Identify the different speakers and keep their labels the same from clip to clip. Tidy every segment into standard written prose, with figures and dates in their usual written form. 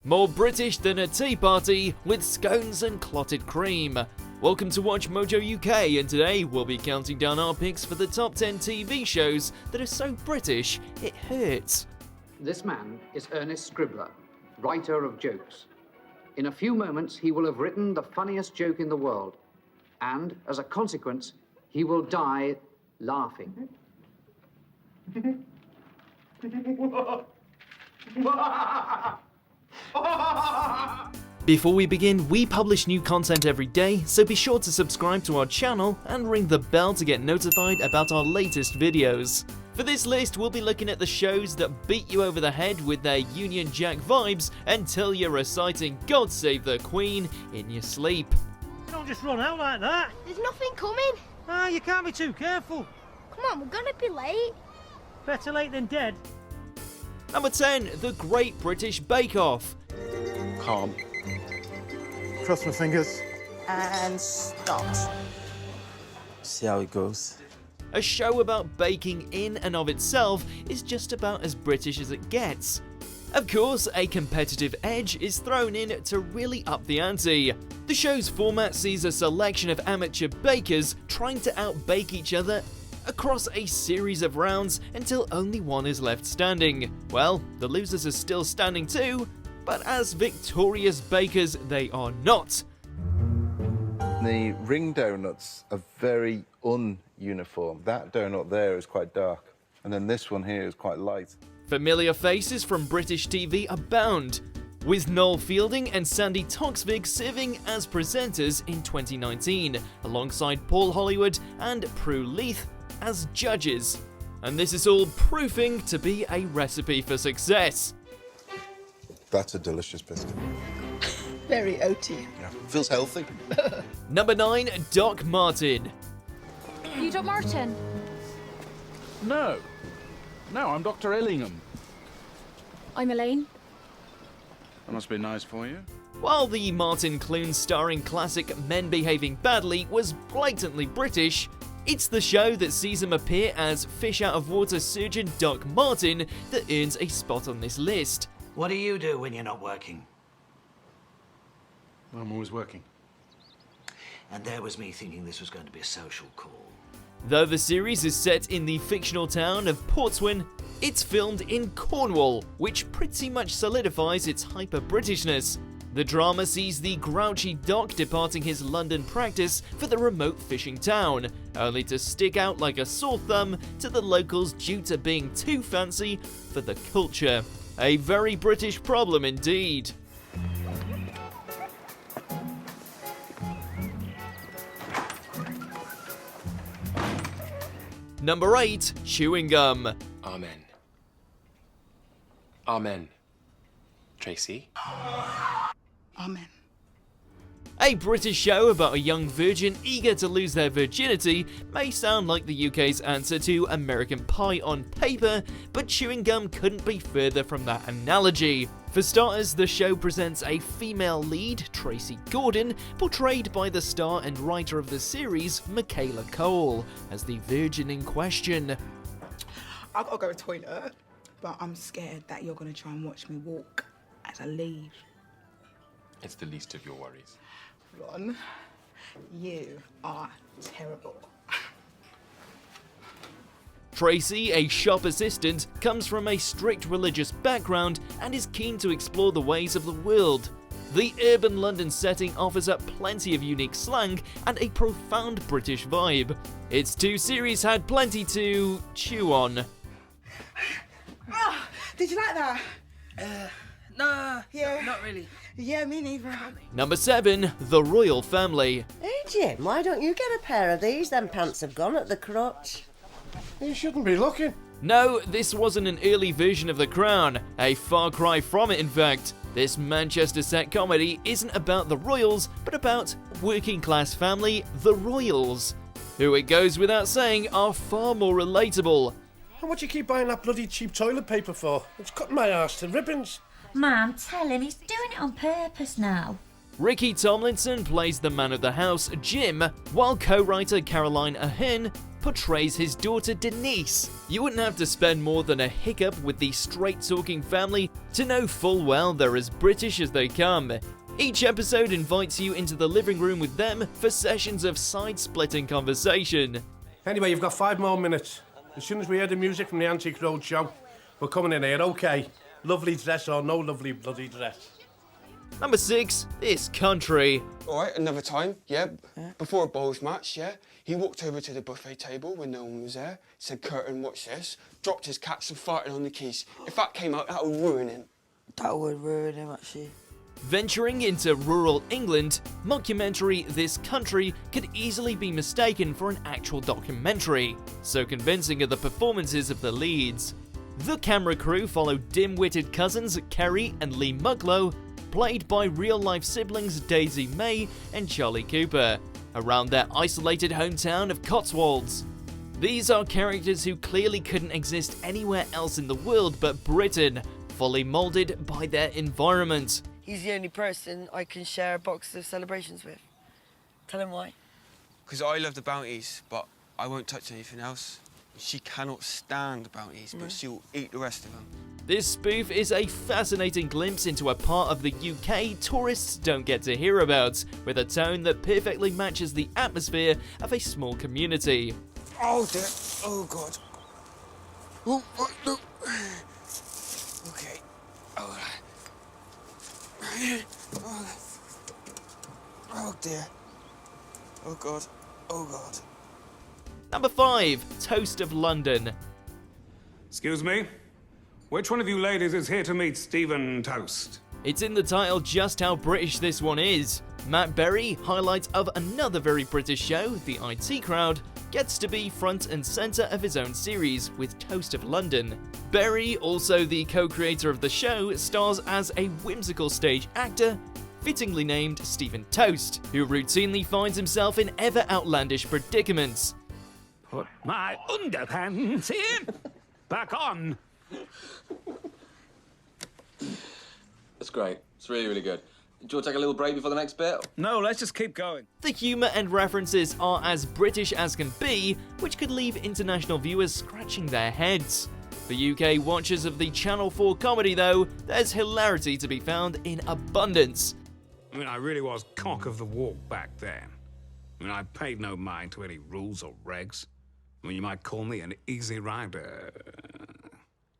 Speaker 1: More British than a tea party with scones and clotted cream. Welcome to WatchMojo UK, and today we'll be counting down our picks for the top 10 TV shows that are so British it hurts.
Speaker 2: This man is Ernest Scribbler, writer of jokes. In a few moments, he will have written the funniest joke in the world, and as a consequence, he will die laughing.
Speaker 1: Before we begin, we publish new content every day, so be sure to subscribe to our channel and ring the bell to get notified about our latest videos. For this list, we'll be looking at the shows that beat you over the head with their Union Jack vibes until you're reciting God Save the Queen in your sleep.
Speaker 3: You don't just run out like that.
Speaker 4: There's nothing coming.
Speaker 3: Ah, you can't be too careful.
Speaker 4: Come on, we're gonna be late.
Speaker 3: Better late than dead.
Speaker 1: Number 10, The Great British Bake Off.
Speaker 5: Calm.
Speaker 6: Cross my fingers.
Speaker 7: And start.
Speaker 5: See how it goes.
Speaker 1: A show about baking in and of itself is just about as British as it gets. Of course, a competitive edge is thrown in to really up the ante. The show's format sees a selection of amateur bakers trying to outbake each other across a series of rounds until only one is left standing. Well, the losers are still standing too, but as victorious bakers they are not.
Speaker 5: The ring donuts are very un-uniform. That donut there is quite dark, and then this one here is quite light.
Speaker 1: Familiar faces from British TV abound, with Noel Fielding and Sandy Toksvig serving as presenters in 2019, alongside Paul Hollywood and Prue Leith as judges. And this is all proving to be a recipe for success.
Speaker 5: That's a delicious biscuit.
Speaker 7: Very oaty.
Speaker 5: Yeah, feels healthy.
Speaker 1: Number 9, Doc Martin.
Speaker 8: You Doc Martin?
Speaker 9: No, I'm Dr. Ellingham.
Speaker 8: I'm Elaine.
Speaker 9: That must be nice for you.
Speaker 1: While the Martin Clune starring classic Men Behaving Badly was blatantly British, it's the show that sees him appear as fish-out-of-water surgeon Doc Martin that earns a spot on this list.
Speaker 10: What do you do when you're not working?
Speaker 9: I'm always working.
Speaker 10: And there was me thinking this was going to be a social call.
Speaker 1: Though the series is set in the fictional town of Portswin, it's filmed in Cornwall, which pretty much solidifies its hyper-Britishness. The drama sees the grouchy Doc departing his London practice for the remote fishing town, only to stick out like a sore thumb to the locals due to being too fancy for the culture. A very British problem indeed. Number 8, Chewing Gum.
Speaker 11: Amen. Amen. Tracy?
Speaker 7: Amen.
Speaker 1: A British show about a young virgin eager to lose their virginity may sound like the UK's answer to American Pie on paper, but Chewing Gum couldn't be further from that analogy. For starters, the show presents a female lead, Tracy Gordon, portrayed by the star and writer of the series, Michaela Cole, as the virgin in question.
Speaker 7: I've got to go to the toilet, but I'm scared that you're going to try and watch me walk as I leave.
Speaker 11: It's the least of your worries.
Speaker 7: Ron, you are terrible.
Speaker 1: Tracy, a shop assistant, comes from a strict religious background and is keen to explore the ways of the world. The urban London setting offers up plenty of unique slang and a profound British vibe. Its 2 series had plenty to chew on.
Speaker 7: Oh, did you like that?
Speaker 12: No,
Speaker 7: Yeah.
Speaker 12: not really.
Speaker 7: Yeah, me neither.
Speaker 1: Number 7, The Royle Family.
Speaker 13: Hey Jim, why don't you get a pair of these? Them pants have gone at the crotch.
Speaker 6: You shouldn't be looking.
Speaker 1: No, this wasn't an early version of The Crown, a far cry from it in fact. This Manchester set comedy isn't about the royals, but about working class family, the Royals, who it goes without saying are far more relatable.
Speaker 6: And what do you keep buying that bloody cheap toilet paper for? It's cutting my arse to ribbons.
Speaker 14: Mum, tell him he's doing it on purpose now.
Speaker 1: Ricky Tomlinson plays the man of the house, Jim, while co-writer Caroline Ahern portrays his daughter Denise. You wouldn't have to spend more than a hiccup with the straight-talking family to know full well they're as British as they come. Each episode invites you into the living room with them for sessions of side-splitting conversation.
Speaker 6: Anyway, you've got 5 more minutes. As soon as we hear the music from the Antique Road show, we're coming in here, okay? Lovely dress or no lovely bloody dress.
Speaker 1: Number 6, This Country.
Speaker 15: All right, another time, yeah, before a bowls match, yeah, he walked over to the buffet table when no one was there, said, "Curtin, watch this," dropped his cats and farted on the keys. If that came out, that would ruin him.
Speaker 12: That would ruin him, actually.
Speaker 1: Venturing into rural England, mockumentary This Country could easily be mistaken for an actual documentary, so convincing are the performances of the leads. The camera crew follow dim-witted cousins Kerry and Lee Mucklow, played by real-life siblings Daisy May and Charlie Cooper, around their isolated hometown of Cotswolds. These are characters who clearly couldn't exist anywhere else in the world but Britain, fully moulded by their environment.
Speaker 12: He's the only person I can share a box of celebrations with. Tell him why.
Speaker 15: Because I love the bounties, but I won't touch anything else. She cannot stand the bounties, but she'll eat the rest of them.
Speaker 1: This spoof is a fascinating glimpse into a part of the UK tourists don't get to hear about, with a tone that perfectly matches the atmosphere of a small community.
Speaker 15: Oh dear, oh God. Oh, no. Okay, oh. Oh dear. Oh God, oh God.
Speaker 1: Number 5, Toast of London.
Speaker 16: Excuse me? Which one of you ladies is here to meet Stephen Toast?
Speaker 1: It's in the title just how British this one is. Matt Berry, highlight of another very British show, The IT Crowd, gets to be front and centre of his own series with Toast of London. Berry, also the co-creator of the show, stars as a whimsical stage actor, fittingly named Stephen Toast, who routinely finds himself in ever outlandish predicaments.
Speaker 16: Put my underpants in! Back on!
Speaker 17: That's great. It's really, really good. Do you want to take a little break before the next bit?
Speaker 16: No, let's just keep going.
Speaker 1: The humour and references are as British as can be, which could leave international viewers scratching their heads. For UK watchers of the Channel 4 comedy, though, there's hilarity to be found in abundance.
Speaker 16: I mean, I really was cock of the walk back then. I mean, I paid no mind to any rules or regs. I mean, you might call me an easy rider.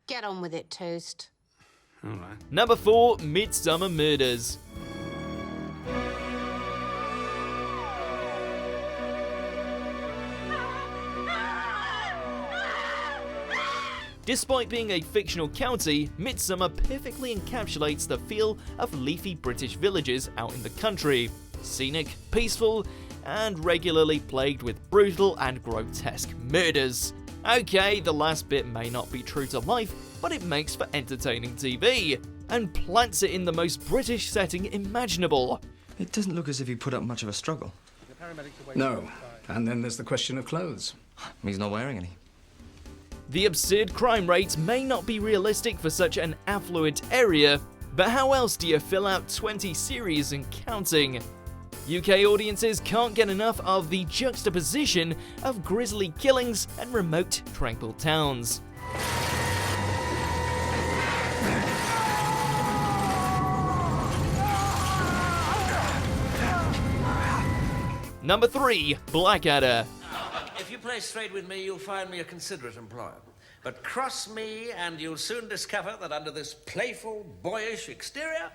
Speaker 18: Get on with it, Toast.
Speaker 16: All right.
Speaker 1: Number 4, Midsomer Murders. Despite being a fictional county, Midsomer perfectly encapsulates the feel of leafy British villages out in the country. Scenic, peaceful, and regularly plagued with brutal and grotesque murders. Okay, the last bit may not be true to life, but it makes for entertaining TV, and plants it in the most British setting imaginable.
Speaker 19: It doesn't look as if he put up much of a struggle.
Speaker 20: No, and then there's the question of clothes.
Speaker 19: He's not wearing any.
Speaker 1: The absurd crime rate may not be realistic for such an affluent area, but how else do you fill out 20 series and counting? UK audiences can't get enough of the juxtaposition of grisly killings and remote, tranquil towns. Number 3, Blackadder.
Speaker 10: If you play straight with me, you'll find me a considerate employer. But cross me, and you'll soon discover that under this playful, boyish exterior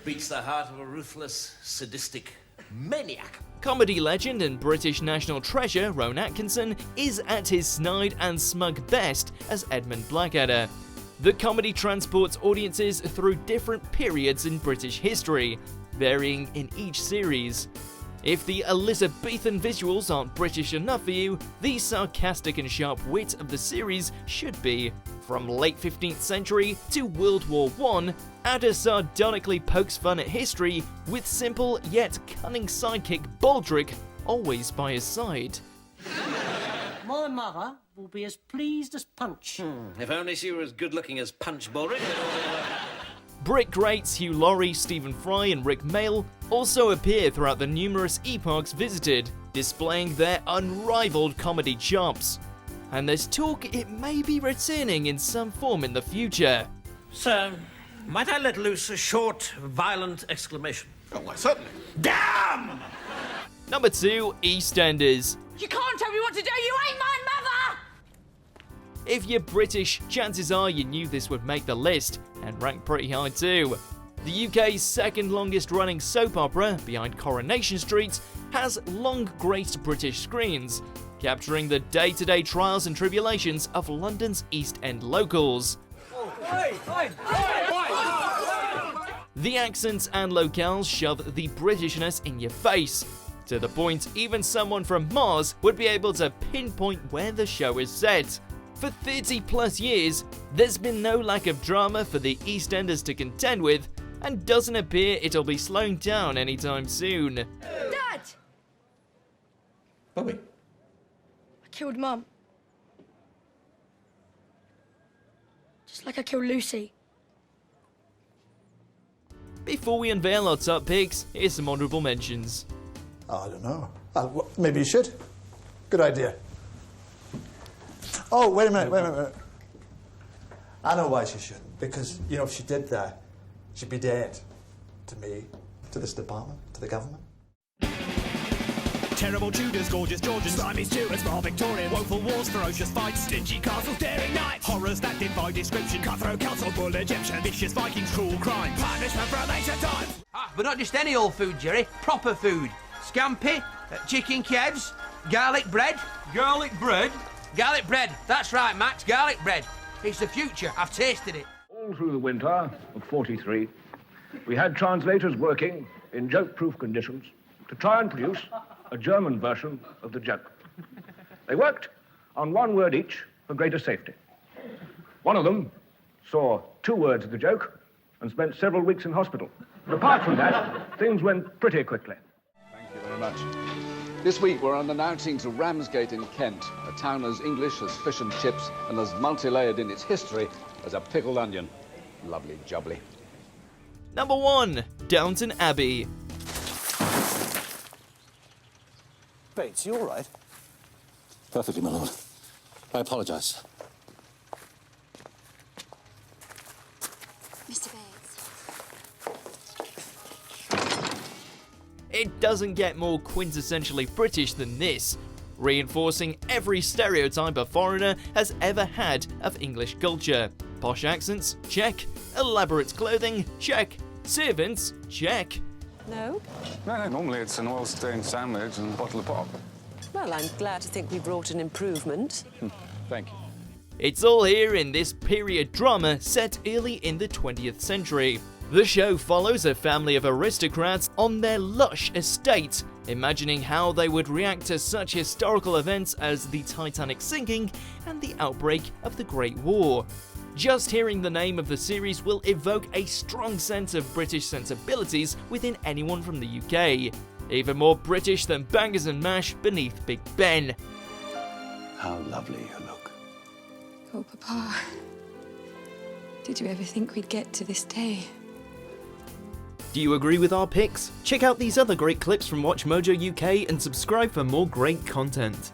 Speaker 10: beats the heart of a ruthless, sadistic maniac.
Speaker 1: Comedy legend and British national treasure Rowan Atkinson is at his snide and smug best as Edmund Blackadder. The comedy transports audiences through different periods in British history, varying in each series. If the Elizabethan visuals aren't British enough for you, the sarcastic and sharp wit of the series should be. From late 15th century to World War I, Adder sardonically pokes fun at history with simple yet cunning sidekick Baldrick always by his side.
Speaker 3: My mother will be as pleased as Punch.
Speaker 10: If only she were as good-looking as Punch Baldrick.
Speaker 1: Brit greats Hugh Laurie, Stephen Fry and Rick Mayall also appear throughout the numerous epochs visited. displaying their unrivaled comedy chops. And there's talk it may be returning in some form in the future.
Speaker 10: Sir, might I let loose a short, violent exclamation?
Speaker 6: Oh, why, certainly.
Speaker 10: Damn!
Speaker 1: Number 2, EastEnders.
Speaker 8: You can't tell me what to do, you ain't my mother!
Speaker 1: If you're British, chances are you knew this would make the list, and rank pretty high too. The UK's second longest running soap opera, behind Coronation Street, has long graced British screens, capturing the day-to-day trials and tribulations of London's East End locals. The accents and locales shove the Britishness in your face, to the point even someone from Mars would be able to pinpoint where the show is set. For 30 plus years, there's been no lack of drama for the EastEnders to contend with, and doesn't appear it'll be slowing down anytime soon.
Speaker 4: Dad!
Speaker 6: Bobby?
Speaker 4: I killed Mum. Just like I killed Lucy.
Speaker 1: Before we unveil our top picks, here's some honourable mentions.
Speaker 21: I don't know. Maybe you should. Good idea. Oh, wait a minute. I know why she shouldn't. Because, you know, if she did that, she'd be dead. To me, to this department, to the government.
Speaker 22: Terrible Tudors, gorgeous Georgians, slimy Stuarts, small Victorian, woeful wars, ferocious fights, stingy castles, daring knights, horrors that defy description, cutthroat council, bull Egyptian, vicious Vikings, cruel crime, punishment from ancient times.
Speaker 23: But not just any old food, Jerry. Proper food. Scampi, chicken kebs, garlic bread. Garlic bread? Garlic bread. That's right, Max. Garlic bread. It's the future. I've tasted it.
Speaker 24: All through the winter of '43, we had translators working in joke-proof conditions to try and produce a German version of the joke. They worked on one word each for greater safety. One of them saw 2 words of the joke and spent several weeks in hospital. But apart from that, things went pretty quickly.
Speaker 25: Thank you very much. This week we're on announcing to Ramsgate in Kent, a town as English as fish and chips and as multi-layered in its history as a pickled onion. Lovely jubbly.
Speaker 1: Number 1, Downton Abbey.
Speaker 26: Bates, you all right? Perfectly, my lord. I apologise.
Speaker 8: Mr. Bates.
Speaker 1: It doesn't get more quintessentially British than this, reinforcing every stereotype a foreigner has ever had of English culture. Posh accents? Check. Elaborate clothing? Check. Servants? Check.
Speaker 27: No?
Speaker 28: No, normally it's an oil-stained sandwich and a bottle of pop.
Speaker 27: Well, I'm glad to think we brought an improvement.
Speaker 25: Thank you.
Speaker 1: It's all here in this period drama set early in the 20th century. The show follows a family of aristocrats on their lush estate, imagining how they would react to such historical events as the Titanic sinking and the outbreak of the Great War. Just hearing the name of the series will evoke a strong sense of British sensibilities within anyone from the UK. Even more British than Bangers and Mash beneath Big Ben.
Speaker 26: How lovely you look.
Speaker 8: Oh, Papa. Did you ever think we'd get to this day?
Speaker 1: Do you agree with our picks? Check out these other great clips from WatchMojo UK and subscribe for more great content.